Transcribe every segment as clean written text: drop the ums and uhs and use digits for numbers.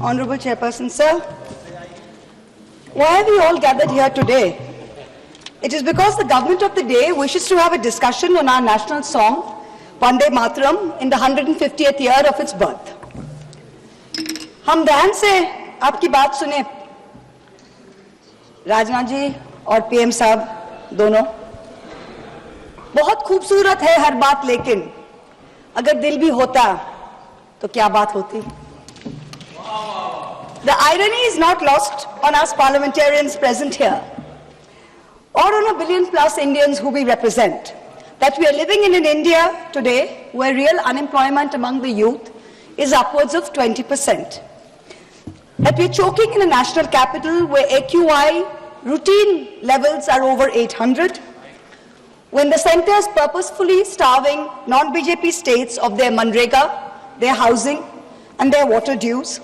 Honorable Chairperson, sir. Why are we all gathered here today? It is because the government of the day wishes to have a discussion on our national song, Vande Mataram, in the 150th year of its birth. हम ध्यान से आपकी बात सुने, राजनाथ जी और PM साहब दोनों। बहुत खूबसूरत है हर बात, लेकिन अगर दिल भी होता तो क्या बात होती? The irony is not lost on us parliamentarians present here, or on a billion plus Indians who we represent, that we are living in an India today where real unemployment among the youth is upwards of 20%. That we are choking in a national capital where AQI routine levels are over 800, when the centre is purposefully starving non-BJP states of their Manrega, their housing and their water dues,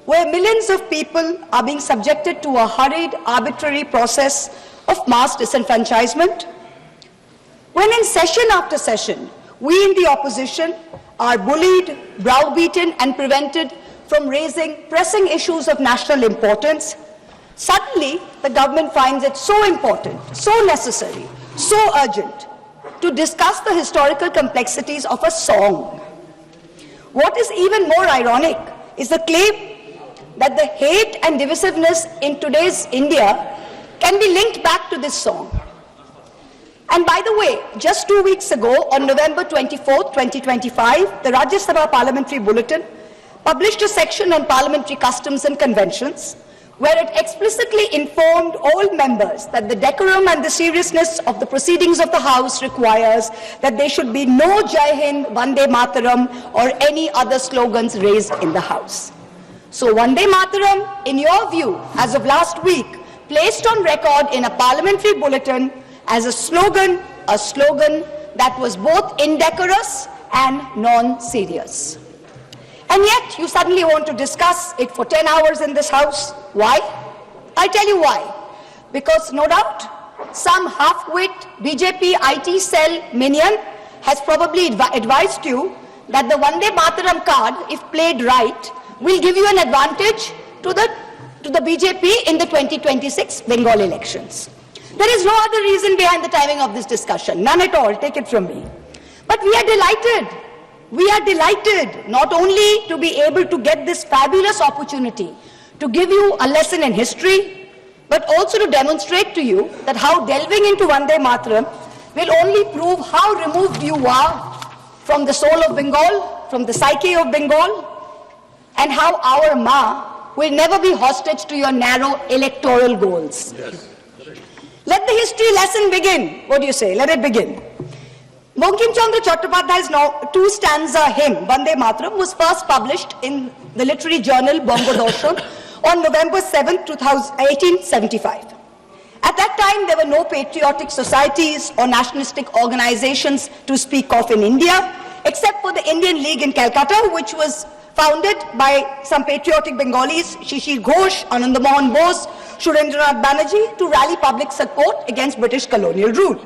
where millions of people are being subjected to a hurried, arbitrary process of mass disenfranchisement, when in session after session, we in the opposition are bullied, browbeaten and prevented from raising pressing issues of national importance, suddenly the government finds it so important, so necessary, so urgent to discuss the historical complexities of a song. What is even more ironic is the claim that the hate and divisiveness in today's India can be linked back to this song. And by the way, just 2 weeks ago, on November 24th, 2025, the Rajya Sabha Parliamentary Bulletin published a section on parliamentary customs and conventions, where it explicitly informed all members that the decorum and the seriousness of the proceedings of the House requires that there should be no Jai Hind, Vande Mataram or any other slogans raised in the House. So Vande Mataram, in your view, as of last week, placed on record in a parliamentary bulletin as a slogan that was both indecorous and non-serious. And yet, you suddenly want to discuss it for 10 hours in this House. Why? I'll tell you why. Because no doubt, some half-wit BJP IT cell minion has probably advised you that the Vande Mataram card, if played right, will give you an advantage to the BJP in the 2026 Bengal elections. There is no other reason behind the timing of this discussion. None at all, take it from me. But we are delighted. We are delighted not only to be able to get this fabulous opportunity to give you a lesson in history, but also to demonstrate to you that how delving into Vande Mataram will only prove how removed you are from the soul of Bengal, from the psyche of Bengal, and how our Ma will never be hostage to your narrow electoral goals. Yes. Let the history lesson begin. What do you say? Let it begin. Bankim Chandra Chattopadhyay's now two-stanza hymn, Vande Mataram, was first published in the literary journal Bongo Dorshan on November 7, 1875. At that time, there were no patriotic societies or nationalistic organizations to speak of in India, except for the Indian League in Calcutta, which was founded by some patriotic Bengalis, Shishir Ghosh, Anand Mohan Bose, Surendranath Banerjee, to rally public support against British colonial rule.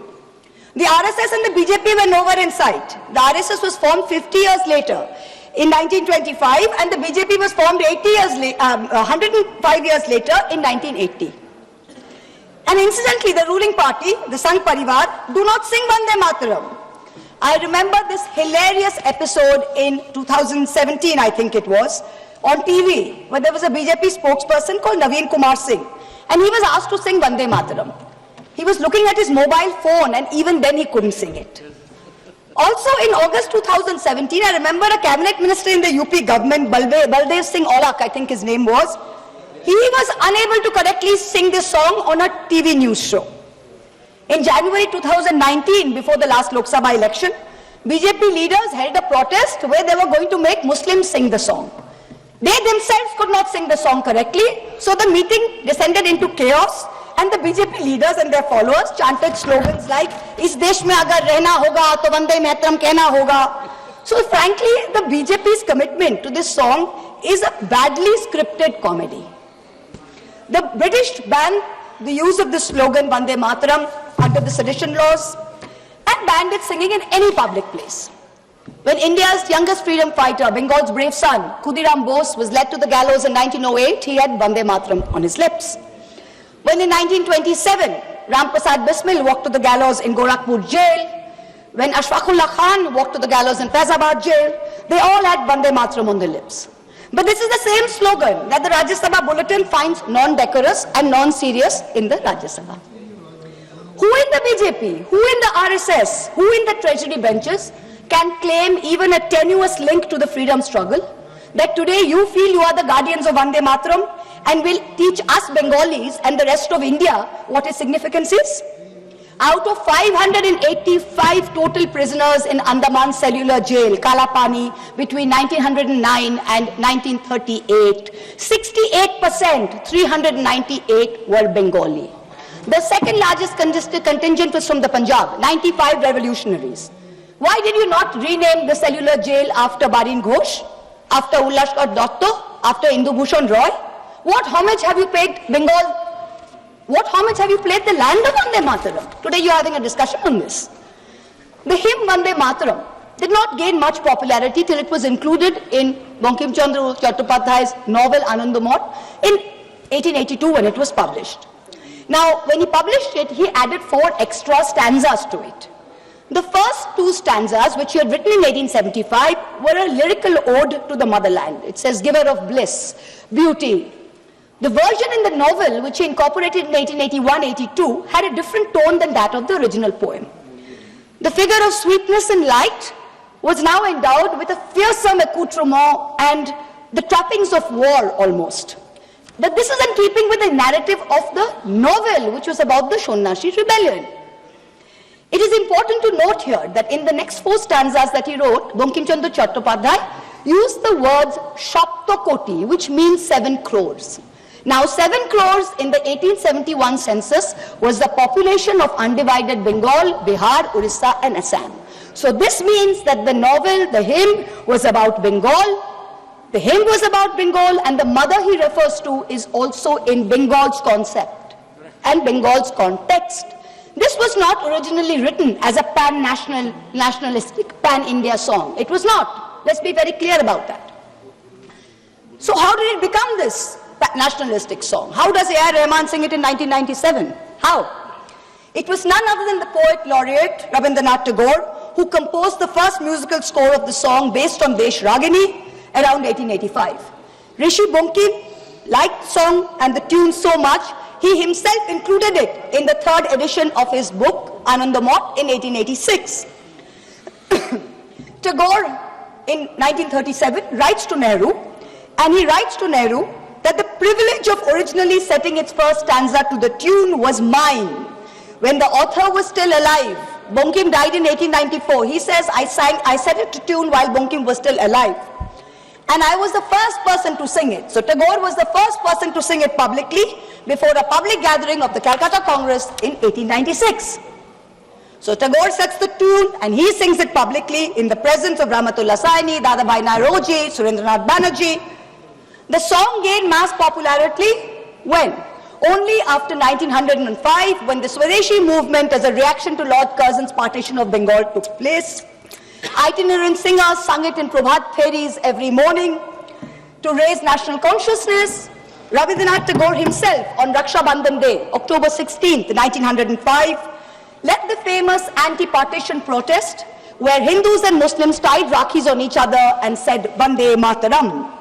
The RSS and the BJP were nowhere in sight. The RSS was formed 50 years later, in 1925, and the BJP was formed 105 years later in 1980. And incidentally, the ruling party, the Sangh Parivar, do not sing Vande Mataram. I remember this hilarious episode in 2017, I think it was, on TV, where there was a BJP spokesperson called Naveen Kumar Singh, and he was asked to sing Vande Mataram. He was looking at his mobile phone, and even then he couldn't sing it. Also in August 2017, I remember a cabinet minister in the UP government, Baldev Singh Aulak, I think his name was, he was unable to correctly sing this song on a TV news show. In January 2019, before the last Lok Sabha election, BJP leaders held a protest where they were going to make Muslims sing the song. They themselves could not sing the song correctly, so the meeting descended into chaos, and the BJP leaders and their followers chanted slogans like, "Is desh mein agar rehna hoga, to Vande Mataram kehna hoga." So frankly, the BJP's commitment to this song is a badly scripted comedy. The British banned the use of the slogan Vande Mataram under the sedition laws and banned its singing in any public place. When India's youngest freedom fighter, Bengal's brave son, Khudiram Bose, was led to the gallows in 1908, he had Vande Mataram on his lips. When in 1927, Ram Prasad Bismil walked to the gallows in Gorakhpur jail, when Ashfaqullah Khan walked to the gallows in Faizabad jail, they all had Vande Mataram on their lips. But this is the same slogan that the Rajya Sabha bulletin finds non-decorous and non-serious in the Rajya Sabha. Who in the BJP, who in the RSS, who in the treasury benches can claim even a tenuous link to the freedom struggle, that today you feel you are the guardians of Vande Mataram and will teach us Bengalis and the rest of India what its significance is? Out of 585 total prisoners in Andaman Cellular Jail, Kalapani, between 1909 and 1938, 68%, 398 were Bengali. The second largest contingent was from the Punjab, 95 revolutionaries. Why did you not rename the cellular jail after Barin Ghosh, after Ullashkar Dotto, after Indu Bhushan Roy? What homage have you paid Bengal? What homage have you played the land of Vande Mataram? Today you are having a discussion on this. The hymn Vande Mataram did not gain much popularity till it was included in Bankim Chandra Chattopadhyay's novel Anandamot in 1882 when it was published. Now, when he published it, he added 4 extra stanzas to it. The first 2 stanzas, which he had written in 1875, were a lyrical ode to the motherland. It says, giver of bliss, beauty. The version in the novel, which he incorporated in 1881-82, had a different tone than that of the original poem. The figure of sweetness and light was now endowed with a fearsome accoutrement and the trappings of war almost. But this is in keeping with the narrative of the novel, which was about the Shonnashi rebellion. It is important to note here that in the next 4 stanzas that he wrote, Bankim Chandra Chattopadhyay used the words Shaptokoti, which means 7 crores. Now, 7 crores in the 1871 census was the population of undivided Bengal, Bihar, Orissa and Assam. So this means that the novel, the hymn, was about Bengal. The hymn was about Bengal, and the mother he refers to is also in Bengal's concept and Bengal's context. This was not originally written as a nationalistic, pan-India song. It was not. Let's be very clear about that. So how did it become this nationalistic song? How does A.R. Rahman sing it in 1997? How? It was none other than the poet laureate Rabindranath Tagore who composed the first musical score of the song based on Desh Ragini around 1885. Rishi Bunkim liked the song and the tune so much, he himself included it in the 3rd edition of his book Anandamot in 1886. Tagore in 1937 writes to Nehru, and he writes to Nehru that the privilege of originally setting its first stanza to the tune was mine. When the author was still alive, Bankim died in 1894. He says, I set it to tune while Bankim was still alive. And I was the first person to sing it. So Tagore was the first person to sing it publicly before a public gathering of the Calcutta Congress in 1896. So Tagore sets the tune and he sings it publicly in the presence of Rahmatullah Saini, Dadabhai Naoroji, Surendranath Banerjee. The song gained mass popularity when? Only after 1905, when the Swadeshi movement as a reaction to Lord Curzon's partition of Bengal took place. Itinerant singers sung it in Prabhat Feris every morning to raise national consciousness. Rabindranath Tagore himself on Raksha Bandhan Day, October 16th, 1905, led the famous anti-partition protest where Hindus and Muslims tied Rakhis on each other and said, Vande Mataram.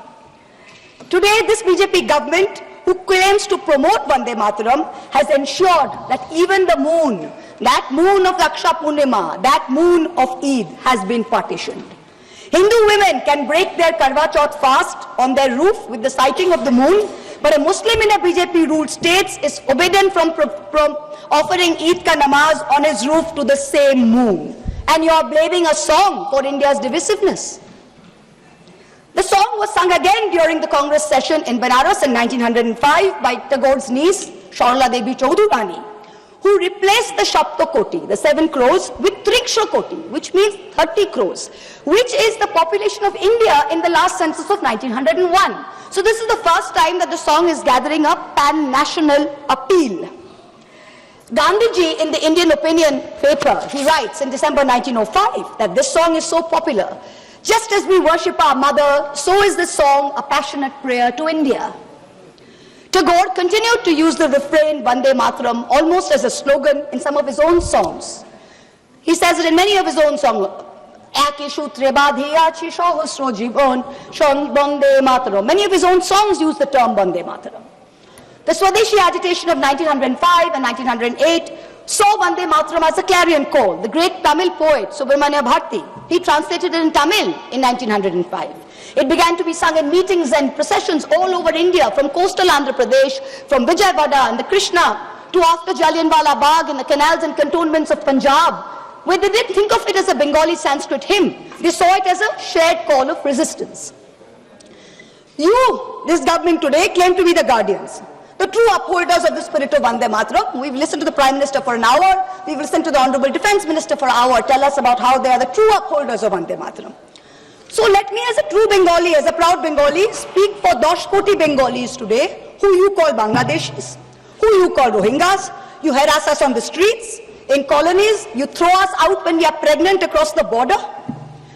Today, this BJP government, who claims to promote Vande Mataram, has ensured that even the moon, that moon of Raksha Purnima, that moon of Eid has been partitioned. Hindu women can break their Karwa Chauth fast on their roof with the sighting of the moon, but a Muslim in a BJP-ruled state is forbidden from offering Eid ka namaz on his roof to the same moon. And you are blaming a song for India's divisiveness. The song was sung again during the Congress session in Benares in 1905 by Tagore's niece, Sharla Devi Chaudhurani, who replaced the Shaptokoti, the 7 crores, with Triksha Koti, which means 30 crores, which is the population of India in the last census of 1901. So this is the first time that the song is gathering up pan-national appeal. Gandhiji, in the Indian Opinion paper, he writes in December 1905 that this song is so popular. Just as we worship our mother, so is this song a passionate prayer to India. Tagore continued to use the refrain Vande Mataram almost as a slogan in some of his own songs. He says it in many of his own songs. Many of his own songs use the term Vande Mataram. The Swadeshi agitation of 1905 and 1908 saw Vande Mataram as a clarion call. The great Tamil poet Subramanya Bharati, he translated it in Tamil in 1905. It began to be sung in meetings and processions all over India, from coastal Andhra Pradesh, from Vijayawada and the Krishna, to after Jallianwala Bagh in the canals and cantonments of Punjab, where they didn't think of it as a Bengali Sanskrit hymn. They saw it as a shared call of resistance. You, this government today, claim to be the guardians, the true upholders of the spirit of Vande Mataram. We've listened to the Prime Minister for an hour. We've listened to the Honorable Defence Minister for an hour tell us about how they are the true upholders of Vande Mataram. So let me, as a true Bengali, as a proud Bengali, speak for 10 koti Bengalis today, who you call Bangladeshis, who you call Rohingyas. You harass us on the streets, in colonies. You throw us out when we are pregnant across the border.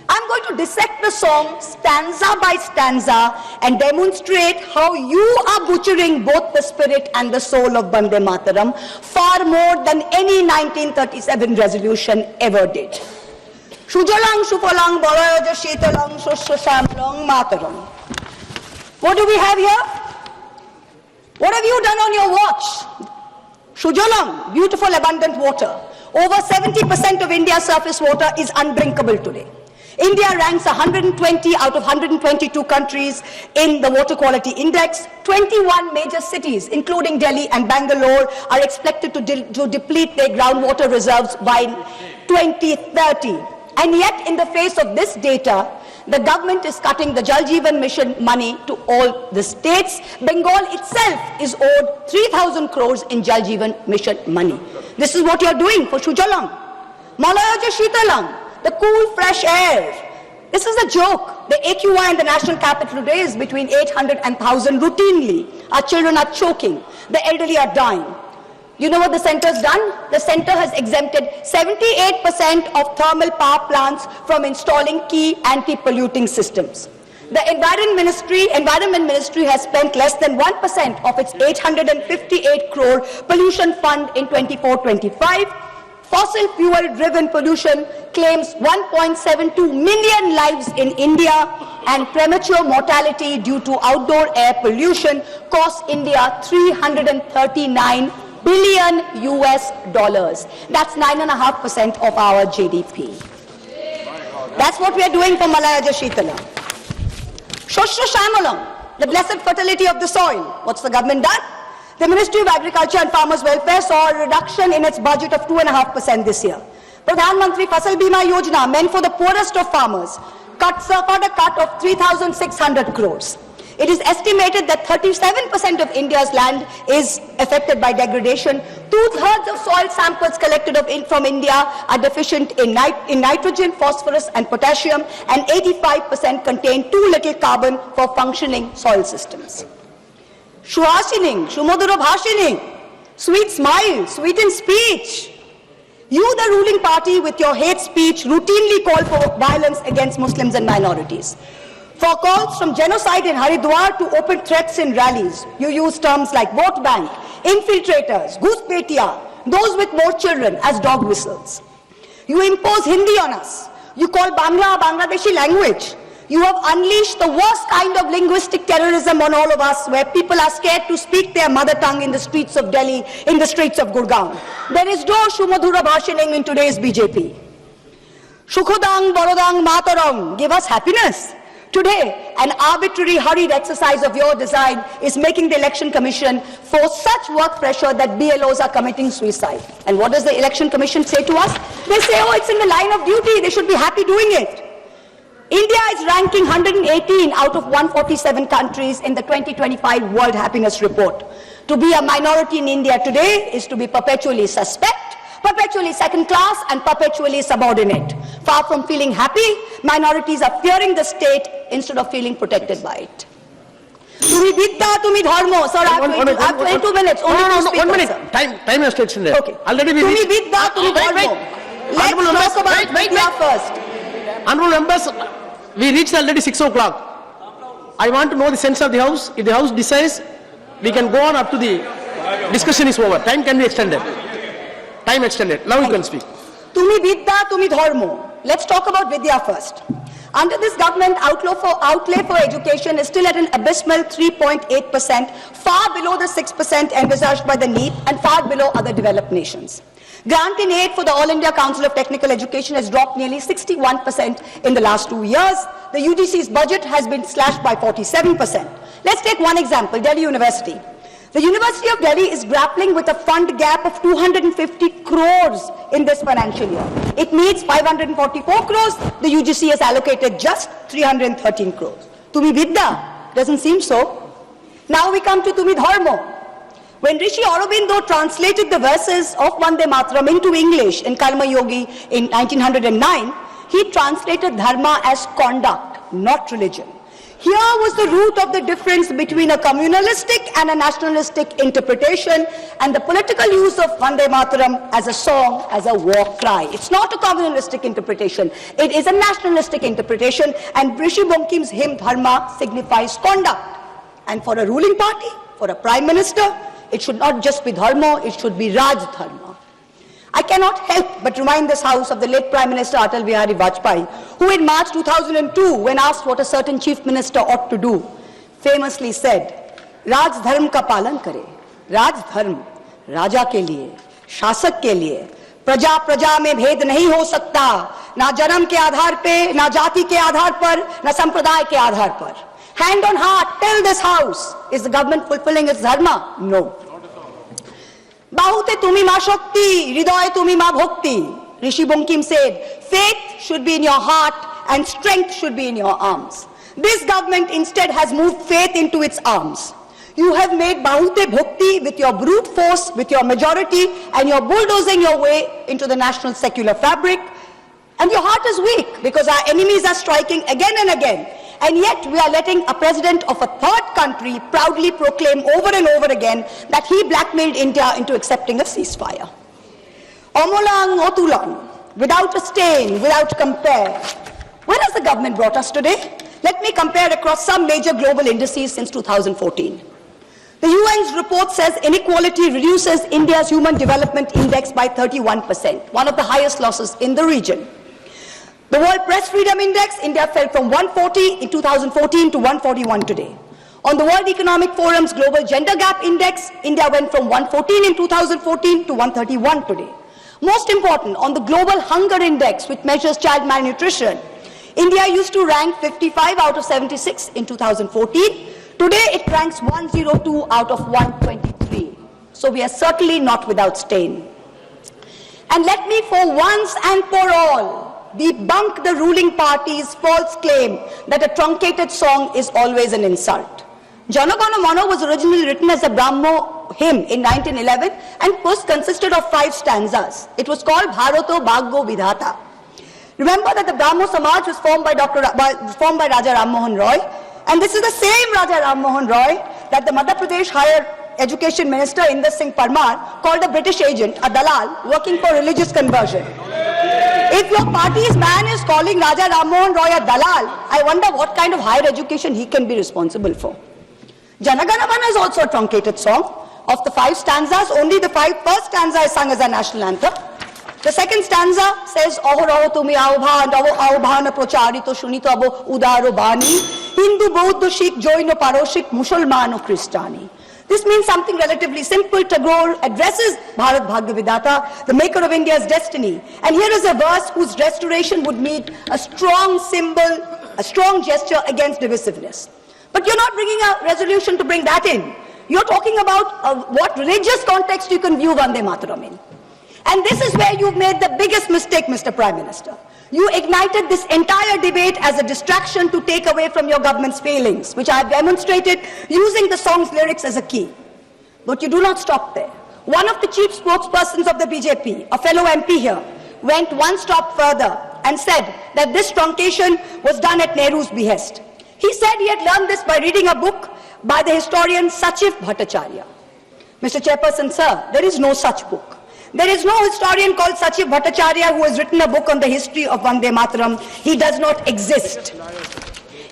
I'm going to dissect the song stanza by stanza and demonstrate how you are butchering both the spirit and the soul of Vande Mataram far more than any 1937 resolution ever did. Sujalang Sufalang Balayaja Shitalang Shushasamlang Mataram. What do we have here? What have you done on your watch? Sujalang, beautiful abundant water. Over 70% of India's surface water is undrinkable today. India ranks 120 out of 122 countries in the Water Quality Index. 21 major cities, including Delhi and Bangalore, are expected to deplete their groundwater reserves by 2030. And yet, in the face of this data, the government is cutting the Jal Jeevan Mission money to all the states. Bengal itself is owed 3,000 crores in Jal Jeevan Mission money. This is what you are doing for Sujalang. Malayaja Shitalang, the cool, fresh air. This is a joke. The AQI in the national capital today is between 800 and 1,000 routinely. Our children are choking. The elderly are dying. You know what the centre has done? The centre has exempted 78% of thermal power plants from installing key anti-polluting systems. The Environment Ministry has spent less than 1% of its 858 crore pollution fund in 24-25. Fossil fuel-driven pollution claims 1.72 million lives in India, and premature mortality due to outdoor air pollution costs India $339 billion US. That's 9.5% of our GDP. That's what we are doing for Malayaja Shitala. Shoshra Shamalam, the blessed fertility of the soil. What's the government done? The Ministry of Agriculture and Farmers Welfare saw a reduction in its budget of 2.5% this year. Pradhan Mantri Fasal Bima Yojana, meant for the poorest of farmers, suffered a cut of 3,600 crores. It is estimated that 37% of India's land is affected by degradation. 2/3 of soil samples collected from India are deficient in nitrogen, phosphorus and potassium, and 85% contain too little carbon for functioning soil systems. Shuhashining, Shumodura Bhashining, sweet smile, sweet in speech. You, the ruling party, with your hate speech, routinely call for violence against Muslims and minorities. For calls from genocide in Haridwar to open threats in rallies, you use terms like vote bank, infiltrators, goosepetia, those with more children as dog whistles. You impose Hindi on us. You call Bangla a Bangladeshi language. You have unleashed the worst kind of linguistic terrorism on all of us, where people are scared to speak their mother tongue in the streets of Delhi, in the streets of Gurgaon. There is no Shumadhura Bhashining in today's BJP. Shukhodang, Borodang, Mataram, give us happiness. Today, an arbitrary, hurried exercise of your design is making the Election Commission force such work pressure that BLOs are committing suicide. And what does the Election Commission say to us? They say, oh, it's in the line of duty. They should be happy doing it. India is ranking 118 out of 147 countries in the 2025 World Happiness Report. To be a minority in India today is to be perpetually suspect, perpetually second class, and perpetually subordinate. Far from feeling happy, minorities are fearing the state instead of feeling protected by it. Tumi vidya, tumi dharma. Sir, I have 22 minutes. Only no, two speakers, 1 minute. sir. Time has extended. Okay. Already we Tumi reached. vidya, tumi dharma. Let's talk about vidya first. Honorable members, we reached already 6 o'clock. I want to know the sense of the house. If the house decides, we can go on up to the discussion is over. Time can be extended. Time extended. Now you can speak. Tumi vidya, tumi dharma. Let's talk about vidya first. Under this government, outlay for education is still at an abysmal 3.8%, far below the 6% envisaged by the NEP and far below other developed nations. Grant in aid for the All India Council of Technical Education has dropped nearly 61% in the last 2 years. The UGC's budget has been slashed by 47%. Let's take one example, Delhi University. The University of Delhi is grappling with a fund gap of 250 crores in this financial year. It needs 544 crores. The UGC has allocated just 313 crores. Tumi vidya? Doesn't seem so. Now we come to Tumi dharma. When Rishi Aurobindo translated the verses of Vande Mataram into English in Karma Yogi in 1909, he translated dharma as conduct, not religion. Here was the root of the difference between a communalistic and a nationalistic interpretation and the political use of Vande Mataram as a song, as a war cry. It's not a communalistic interpretation. It is a nationalistic interpretation, and Rishi Bonkim's hymn Dharma signifies conduct. And for a ruling party, for a prime minister, it should not just be Dharma, it should be Raj Dharma. I cannot help but remind this House of the late Prime Minister Atal Bihari Vajpayee, who in March 2002, when asked what a certain Chief Minister ought to do, famously said, Raj Dharm ka palan kare. Raj Dharm, Raja ke liye, Shasak ke liye. Praja praja mein bhed nahi ho sakta. Na janam ke aadhar pe, na jati ke aadhar par, na sampraday ke aadhar par. Hand on heart, tell this House, is the government fulfilling its dharma? No. Bahute tumi ma shakti, hridaye tumi ma bhakti. Rishi Bonkim said, faith should be in your heart and strength should be in your arms. This government instead has moved faith into its arms. You have made bahute bhakti with your brute force, with your majority, and you're bulldozing your way into the national secular fabric. And your heart is weak because our enemies are striking again and again. And yet we are letting a president of a third country proudly proclaim over and over again that he blackmailed India into accepting a ceasefire. Omolang otulang, without a stain, without compare. Where has the government brought us today? Let me compare across some major global indices since 2014. The UN's report says inequality reduces India's Human Development Index by 31%, one of the highest losses in the region. The World Press Freedom Index, India fell from 140 in 2014 to 141 today. On the World Economic Forum's Global Gender Gap Index, India went from 114 in 2014 to 131 today. Most important, on the Global Hunger Index, which measures child malnutrition, India used to rank 55 out of 76 in 2014. Today it ranks 102 out of 123. So we are certainly not without stain. And let me for once and for all debunk the ruling party's false claim that a truncated song is always an insult. Jana Gana Mana was originally written as a Brahmo hymn in 1911 and consisted of 5 stanzas. It was called Bharato Bhaggo Vidhata. Remember that the Brahmo Samaj was formed by Raja Ram Mohan Roy, and this is the same Raja Ram Mohan Roy that the Madhya Pradesh Higher Education Minister Inder Singh Parmar called a British agent, a dalal, working for religious conversion. If your party's man is calling Raja Ram Mohan Roy a dalal, I wonder what kind of higher education he can be responsible for. Jana Gana Mana is also a truncated song. Of the 5 stanzas, only the first stanza is sung as a national anthem. The second stanza says, Ahoro tumi aubhan, aubhan procharito shunito abo udaro bani, Hindu, Bauddha, Sikh, Jain, Paroshik, Musalman, Christiani. This means something relatively simple. Tagore addresses Bharat Bhagya Vidhata, the maker of India's destiny. And here is a verse whose restoration would need a strong symbol, a strong gesture against divisiveness. But you're not bringing a resolution to bring that in. You're talking about what religious context you can view Vande Mataram in. And this is where you've made the biggest mistake, Mr. Prime Minister. You ignited this entire debate as a distraction to take away from your government's failings, which I have demonstrated using the song's lyrics as a key. But you do not stop there. One of the chief spokespersons of the BJP, a fellow MP here, went one stop further and said that this truncation was done at Nehru's behest. He said he had learned this by reading a book by the historian Sachiv Bhattacharya. Mr. Chairperson, sir, there is no such book. There is no historian called Sachiv Bhattacharya who has written a book on the history of Vande Mataram. He does not exist.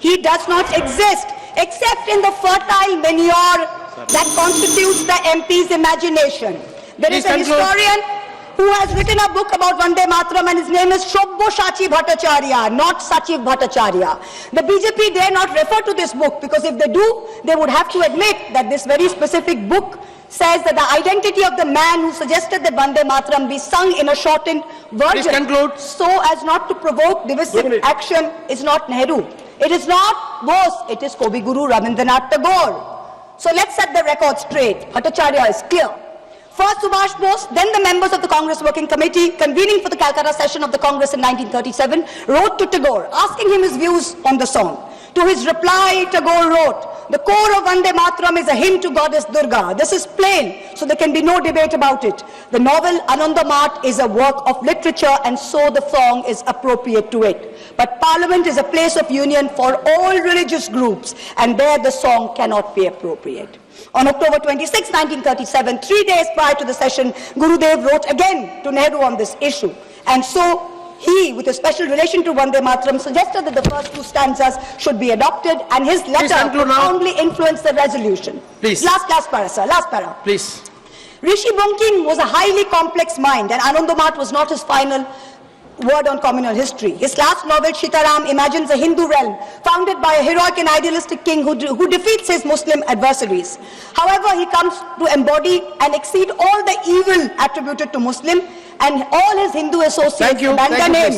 He does not exist, except in the fertile manure that constitutes the MP's imagination. There is a historian who has written a book about Vande Mataram and his name is Shobboshachi Bhattacharya, not Sachiv Bhattacharya. The BJP dare not refer to this book because if they do, they would have to admit that this very specific book says that the identity of the man who suggested that Vande Mataram be sung in a shortened version so as not to provoke divisive action is not Nehru. It is not Bose, it is Kavi Guru Rabindranath Tagore. So let's set the record straight. Bhattacharya is clear. First Subhash Bose, then the members of the Congress Working Committee convening for the Calcutta session of the Congress in 1937 wrote to Tagore asking him his views on the song. To his reply, Tagore wrote, "The core of Vande Mataram is a hymn to goddess Durga. This is plain, so there can be no debate about it. The novel Anandamath is a work of literature and so the song is appropriate to it. But Parliament is a place of union for all religious groups and there the song cannot be appropriate." On October 26, 1937, 3 days prior to the session, Gurudev wrote again to Nehru on this issue. And so he, with a special relation to Vande Mataram, suggested that the first two stanzas should be adopted and his letter profoundly influenced the resolution. Please. Last para, sir. Last para. Please. Rishi Bunking was a highly complex mind and Anandamath was not his final word on communal history. His last novel, Sitaram, imagines a Hindu realm founded by a heroic and idealistic king who defeats his Muslim adversaries. However, he comes to embody and exceed all the evil attributed to Muslim and all his Hindu associates abandon him.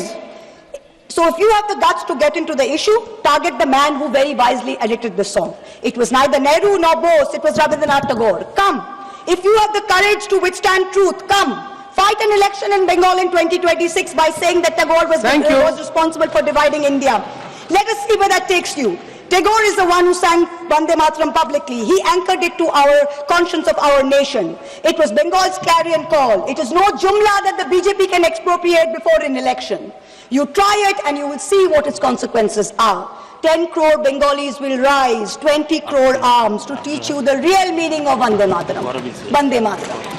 So if you have the guts to get into the issue, target the man who very wisely edited the song. It was neither Nehru nor Bose, it was Rabindranath Tagore. Come, if you have the courage to withstand truth, come. Fight an election in Bengal in 2026 by saying that Tagore was responsible for dividing India. Let us see where that takes you. Tagore is the one who sang Vande Mataram publicly. He anchored it to our conscience of our nation. It was Bengal's clarion call. It is no jumla that the BJP can expropriate before an election. You try it and you will see what its consequences are. 10 crore Bengalis will rise, 20 crore arms to teach you the real meaning of Vande Mataram. Vande Mataram.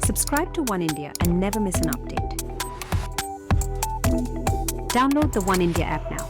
Subscribe to One India and never miss an update. Download the One India app now.